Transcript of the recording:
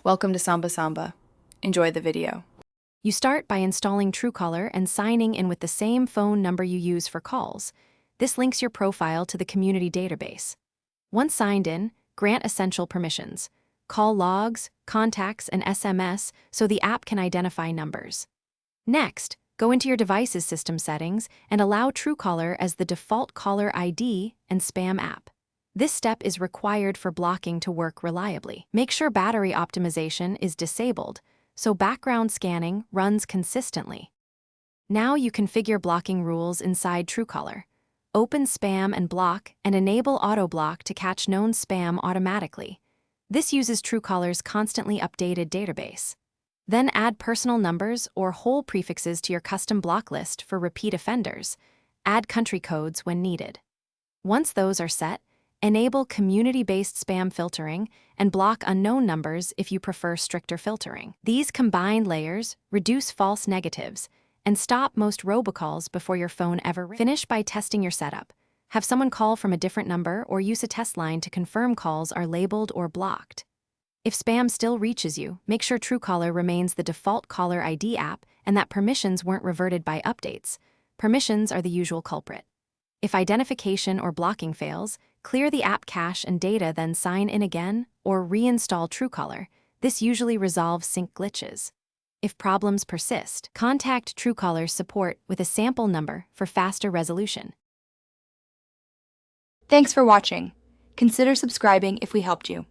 Welcome to Samba Samba. Enjoy the video. You start by installing Truecaller and signing in with the same phone number you use for calls. This links your profile to the community database. Once signed in, grant essential permissions. Call logs, contacts, and SMS so the app can identify numbers. Next, go into your device's system settings and allow Truecaller as the default caller ID and spam app. This step is required for blocking to work reliably. Make sure battery optimization is disabled, so background scanning runs consistently. Now you configure blocking rules inside Truecaller. Open Spam and Block and enable Auto-Block to catch known spam automatically. This uses Truecaller's constantly updated database. Then add personal numbers or whole prefixes to your custom block list for repeat offenders. Add country codes when needed. Once those are set, enable community-based spam filtering and block unknown numbers if you prefer stricter filtering. These combined layers reduce false negatives and stop most robocalls before your phone ever rings. Finish by testing your setup. Have someone call from a different number or use a test line to confirm calls are labeled or blocked. If spam still reaches you, make sure Truecaller remains the default caller ID app and that permissions weren't reverted by updates. Permissions are the usual culprit. If identification or blocking fails, clear the app cache and data, then sign in again or reinstall Truecaller. This usually resolves sync glitches. If problems persist, contact Truecaller support with a sample number for faster resolution. Thanks for watching. Consider subscribing if we helped you.